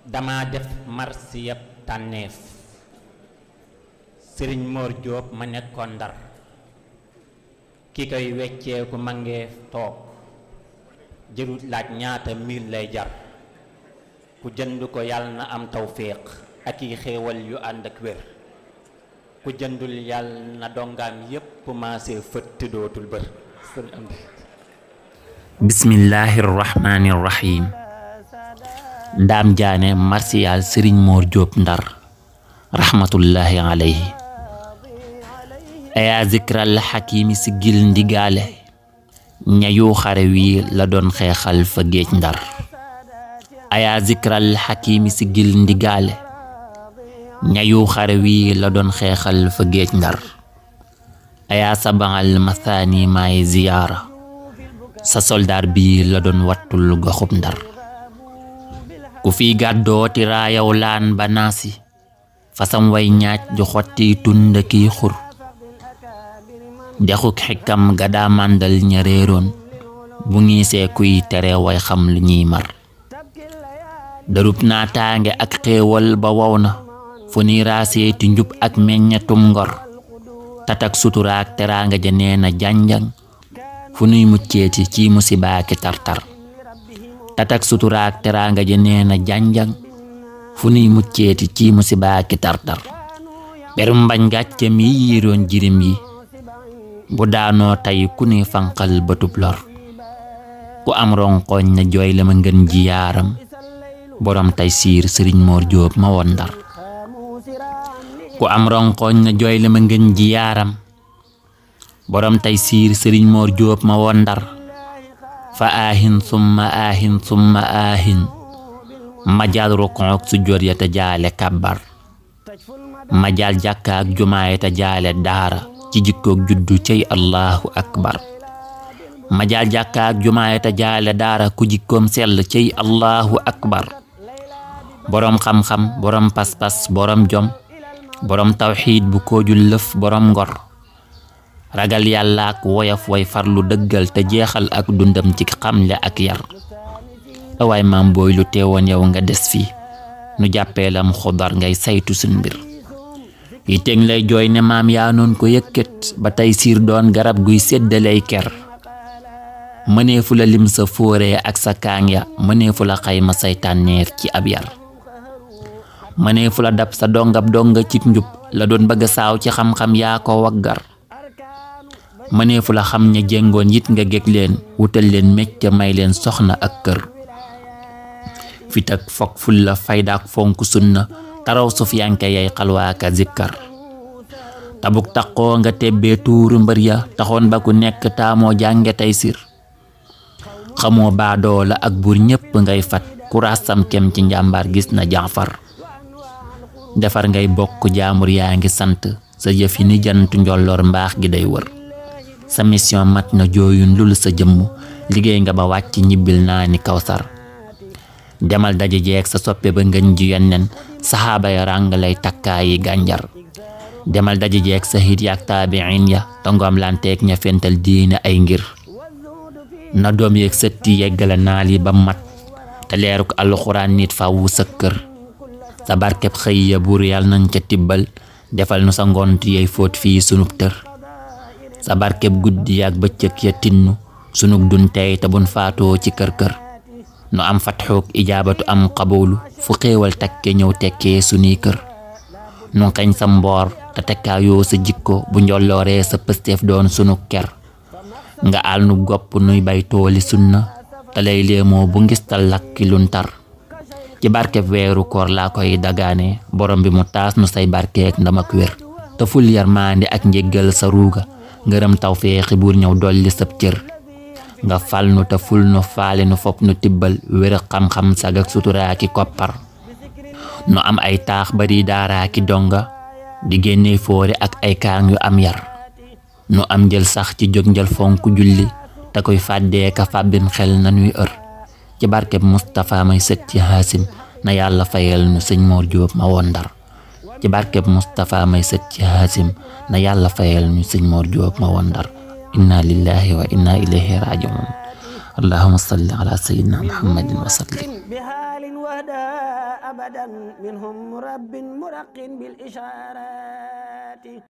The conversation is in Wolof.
dama def marsiyab tànneef sëriñ Mor Jóob ma nekkoon Ndar ki koy wecceeku mangeef toog jërut laaj ñaata mil lay jar ku jënd ko yàlla na am tawféex ak i xéewal yu ànd ak wér ku jëndul yàlla na dongaam yépp maasee fëtt dootul bër. bismillahi rahmani rahim. Ndaam Jaane marsiyaal sëriñ Mor Jóob Ndar rahmatullahi alayhi. aya zikral xakimi si gil ndigaale ñayu xare wi la doon xeexal fa géej Ndar. aya zikral xakimi si gil ndigaale ñayu xare wi la doon xeexal fa géej Ndar. aya sabaal mathani maay ziyaara sa soldaar bi la doon wattul goxub Ndar. ku fi gàddoo ti raayaw laan ba naasi fasam way ñaaj ju xotti tunda kiy xur dexuk xikam ga daa màndal ña réeroon bu ngiisee kuy tere way xam lu ñuy mar. darub naataange ak xéewal ba wow na fu ni raasee ti njub ak meññatum ngor tatak suturaak teraanga ja nee na jànjang fu nuy mucceeti ci musibaaki tartar. tatak suturaak teraanga ja nee na jànjang fu nuy mucceeti ci musibaaki tartar. berum mbañ gàcce mi yiiroon jirim yi bu daanoo tey ku nuy fanqal bëtub lor. ku am ronkoñ na jooy la ma ngën ji yaaram borom tay siir sëriñ Mor Jóob ma woon Ndar. ku am ronkoñ na jooy la ma ngën ji yaaram borom tay siir sëriñ Mor Jóob ma woon Ndar. fa aahin summa aahin majaal rukook su jor ya te jaale kabbar majaal jàkka ak jumaa ya te jaale daara ci jikkook juddu cey allahu akbar. majaal jàkka ak jumaa ya te jaale daara ku jikkoom sell cey allahu akbar. borom xam-xam borom pas-pas borom jom borom tawxiid bu koojul lëf borom ngor ragal yàlla ak woyof way farlu dëggal te jeexal ak dundam ci xamle ak yar. awaay maam booy lu teewoon yow nga des fii nu jàppee lam xudar ngay saytu sun mbir yi teg lay jooy ne maam yaa noon ko yëkkat ba tey siir doon garab guy séddaley ker. mëneefu la lim sa fóoree ak sa kaang ya mëneefu la xayma say tànneef ci ab yar. mëneefu la dab sa dongab donga ci njub la doon bëgg saaw ci xam-xam yaa ko waggar. mëneefu la xam ña jéngoon yit nga gég leen wutal leen mecca may leen soxna ak kër. fit ak fokk ful la faydaak fonk sunna taraw sufiyanke yay xalwaaka zikkar. tabuk taqoo nga tebbee tuuru mbër ya taxoon ba ku nekk taamoo jànge tey sir. xamoo baadoo la ak buur ñépp ngay fat ku raasam kem ci njàmbaar gis na Jaafar. defar ngay bokk jaamur yaa ngi sant sa jëf yi ni jant njolloor mbaax gi day wër. sa mission mat na jooyun lul sa jëmm liggéey nga ba wàcc ñibbil naa ni kawsar. demal daje jeeg sa soppe ba ngën ji yonnen saxaaba ya ràng lay takkaayi gànjar. demal daje jeeg sa hit yaak taabiin ya tongoom lanteeg ña fental diine ay ngir. na doom yeeg sëtti yeggala naal yi ba mat te leeruk alxuraan nit fawu sa kër. sa barkeb xëy ya buur yàlla nañ ca tibbal defal nu sa ngont yey fóot fii sunub tër. sa barkeb guddi yaak bëccëg ya tinnu sunug dun tey te bun faatoo ci kër-kër. nu am fatxook ijaabatu am xaboolu fu xéewal takke ñëw tekkee sunuy kër. nu xeñ sa mboor te tekkaayoo sa jikko bu njollooree sa pësteef doon sunu ker. nga àl nu gopp nuy bay tooli sunna te lay léemoo bu ngistal lakki lun tar. ci barkeb weeru koor laa koy dagaane borom bi mu taas nu say barkeek ndam ak wér. te ful yarmaande ak njéggal sa ruuga ngërëm tawfeexi buur ñëw dolli sab cër. nga fal nu te ful nu faale nu fop nu tibbal wér xam-xam sag ak suturaaki koppar. nu am ay taax bari daaraaki donga di génnee foore ak ay kaang yu am yar. nu am njël sax ci jóg njël fonk julli te koy fàddee ka fàbbin xel nanuy ër. ci barkeb Mustapha may sët ci Haasim na yàlla fayal nu sëñ Mor Jóob ma woon Ndar. ci barkeb Mustapha may sët ci Haasim na yàlla fayal nu sëñ Mor Jóob ma woon Ndar. inna lillahi wa inna ilayhi raji'un. allahumma salli ala sayyidina muhammadin wa sallim. وحده أبدا منهم مرب مرق بالإشارات